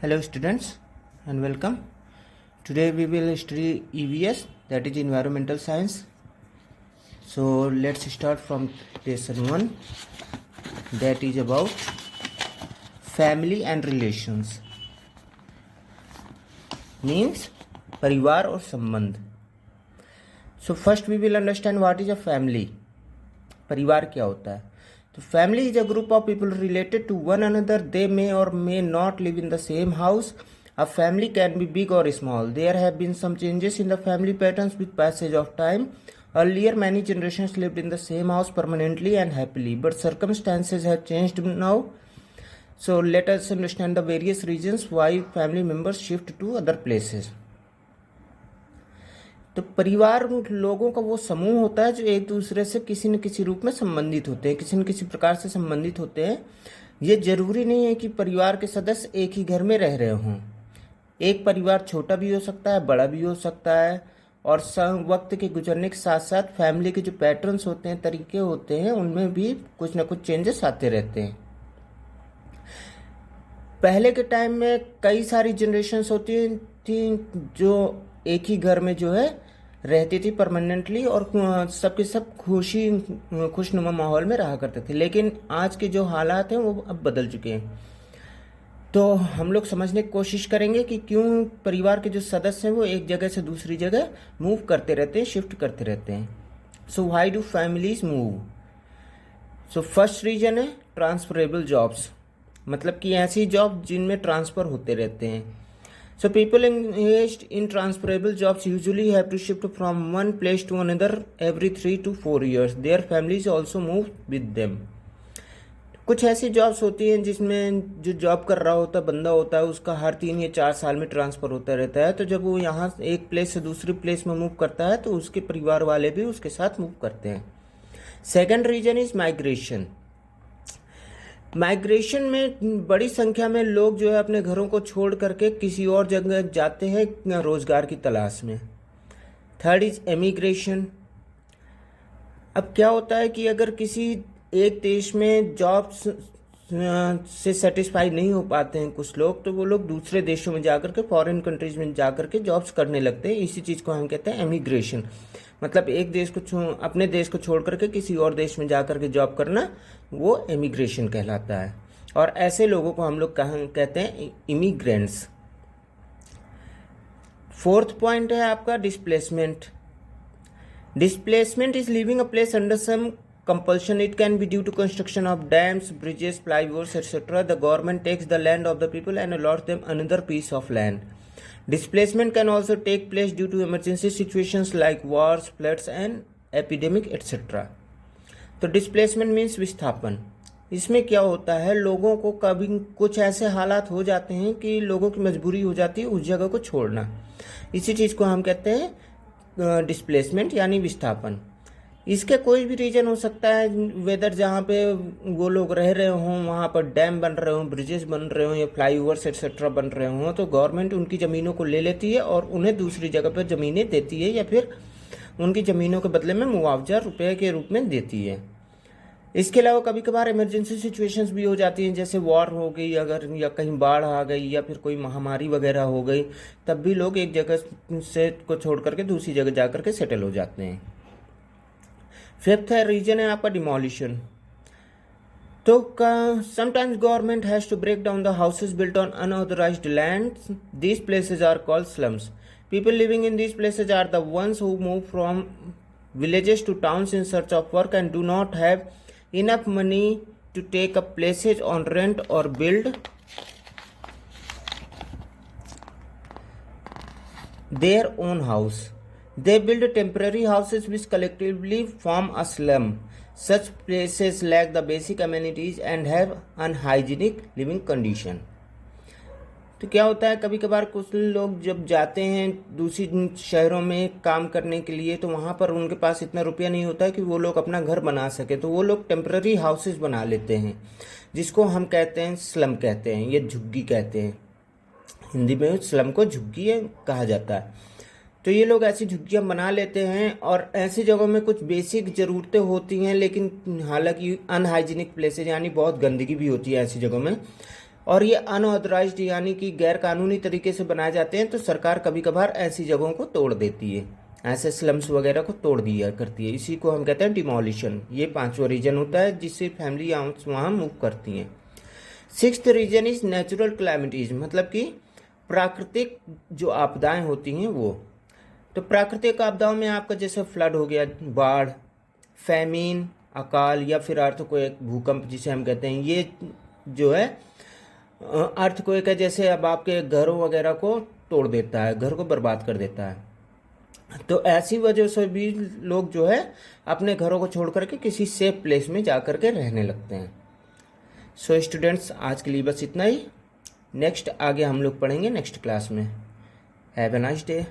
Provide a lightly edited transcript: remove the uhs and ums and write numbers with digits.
Hello students and welcome. Today we will study EVS, that is environmental science. So let's start from lesson 1, that is about family and relations, means परिवार और संबंध. So first we will understand what is a family. परिवार क्या होता है. So family is a group of people related to one another. They may or may not live in the same house. A family can be big or small. There have been some changes in the family patterns with passage of time. Earlier, many generations lived in the same house permanently and happily, but circumstances have changed now. So let us understand the various reasons why family members shift to other places. तो परिवार लोगों का वो समूह होता है जो एक दूसरे से किसी न किसी रूप में संबंधित होते हैं, किसी न किसी प्रकार से संबंधित होते हैं. ये जरूरी नहीं है कि परिवार के सदस्य एक ही घर में रह रहे हों. एक परिवार छोटा भी हो सकता है, बड़ा भी हो सकता है, और वक्त के गुजरने के साथ साथ फैमिली के जो पैटर्न्स होते हैं, तरीके होते हैं, उनमें भी कुछ ना कुछ चेंजेस आते रहते हैं. पहले के टाइम में कई सारी जनरेशन्स होती थी जो एक ही घर में जो है रहती थी परमानेंटली, और सबके सब खुशनुमा माहौल में रहा करते थे. लेकिन आज के जो हालात हैं वो अब बदल चुके हैं. तो हम लोग समझने की कोशिश करेंगे कि क्यों परिवार के जो सदस्य हैं वो एक जगह से दूसरी जगह मूव करते रहते हैं, शिफ्ट करते रहते हैं. So why do families move. So first reason है ट्रांसफरेबल जॉब्स, मतलब कि ऐसी जॉब जिनमें ट्रांसफ़र होते रहते हैं. So people engaged in transferable jobs usually have to shift from one place to another every 3 to 4 years. Their families also move with them. कुछ ऐसी जॉब्स होती हैं जिसमें जो जॉब कर रहा होता बंदा होता है उसका हर 3 या 4 साल में ट्रांसफ़र होता रहता है. तो जब वो यहाँ एक प्लेस से दूसरी प्लेस में मूव करता है तो उसके परिवार वाले भी उसके साथ मूव करते हैं. Second reason is migration. Migration में बड़ी संख्या में लोग जो है अपने घरों को छोड़ करके किसी और जगह जाते हैं रोज़गार की तलाश में. Third is emigration. अब क्या होता है कि अगर किसी एक देश में जॉब्स से सेटिस्फाई नहीं हो पाते हैं कुछ लोग, तो वो लोग दूसरे देशों में जाकर के, फॉरेन कंट्रीज में जाकर के जॉब्स करने लगते हैं. इसी चीज़ को हम कहते हैं एमिग्रेशन. मतलब एक देश को अपने देश को छोड़ करके किसी और देश में जाकर के जॉब करना, वो एमिग्रेशन कहलाता है. और ऐसे लोगों को हम लोग कहते हैं इमिग्रेंट्स. फोर्थ पॉइंट है आपका displacement. Displacement is living a place under some compulsion. It can be due to construction of dams, bridges, flyovers, etc. The government takes the land of the people and allots them another piece of land. Displacement can also take place due to emergency situations like wars, floods and epidemic etc. तो displacement means विस्थापन. इसमें क्या होता है, लोगों को कभी कुछ ऐसे हालात हो जाते हैं कि लोगों की मजबूरी हो जाती है उस जगह को छोड़ना. इसी चीज़ को हम कहते हैं डिस्प्लेसमेंट यानी विस्थापन. इसके कोई भी रीज़न हो सकता है, वेदर जहाँ पे वो लोग रह रहे हों वहाँ पर डैम बन रहे हों, ब्रिजेस बन रहे हों या फ्लाईओवर्स एक्सेट्रा बन रहे हों, तो गवर्नमेंट उनकी ज़मीनों को ले लेती है और उन्हें दूसरी जगह पर ज़मीनें देती है, या फिर उनकी ज़मीनों के बदले में मुआवजा रुपये के रूप में देती है. इसके अलावा कभी कभार इमरजेंसी सिचुएशंस भी हो जाती हैं, जैसे वॉर हो गई अगर, या कहीं बाढ़ आ गई, या फिर कोई महामारी वगैरह हो गई, तब भी लोग एक जगह से को छोड़ करके दूसरी जगह जा करके सेटल हो जाते हैं. फिफ्थ है रीजन है आपका डिमोलिशन. तो sometimes government has to break down the houses built on unauthorised land. These places are called slums. People living in these places are the ones who move from villages to towns in search of work and do not have enough money to take up places on rent or build their own house. They build temporary houses which collectively form a slum. Such places lack the basic amenities and have unhygienic living condition. तो क्या होता है, कभी कभार कुछ लोग जब जाते हैं दूसरी शहरों में काम करने के लिए, तो वहाँ पर उनके पास इतना रुपया नहीं होता है कि वो लोग अपना घर बना सके, तो वो लोग टेम्पररी हाउसेस बना लेते हैं, जिसको हम कहते हैं स्लम कहते हैं या झुग्गी कहते हैं. हिंदी में स्लम को झुग्गी कहा जाता है. तो ये लोग ऐसी झुग्गियाँ बना लेते हैं, और ऐसी जगहों में कुछ बेसिक ज़रूरतें होती हैं, लेकिन हालांकि अनहाइजीनिक प्लेसेज यानी बहुत गंदगी भी होती है ऐसी जगहों में. और ये अनऑथराइज्ड यानी कि गैर कानूनी तरीके से बनाए जाते हैं, तो सरकार कभी कभार ऐसी जगहों को तोड़ देती है, ऐसे स्लम्स वगैरह को तोड़ दिया करती है। इसी को हम कहते हैं डिमोलिशन। ये 5वां रीजन होता है जिससे फैमिली वहाँ मूव करती हैं। 6th reason is natural calamities, मतलब कि प्राकृतिक जो आपदाएं होती हैं वो। तो प्राकृतिक आपदाओं में आपका जैसे फ्लड हो गया, बाढ़, फैमिन, अकाल या फिर अर्थक्वेक, भूकंप जिसे हम कहते हैं, ये जो है अर्थक्वेक है, जैसे अब आपके घरों वगैरह को तोड़ देता है, घर को बर्बाद कर देता है। तो ऐसी वजह से भी लोग जो है अपने घरों को छोड़ करके किसी सेफ प्लेस में जा करके रहने लगते हैं। सो स्टूडेंट्स, आज के लिए बस इतना ही। नेक्स्ट आगे हम लोग पढ़ेंगे नेक्स्ट क्लास में। Have a nice day.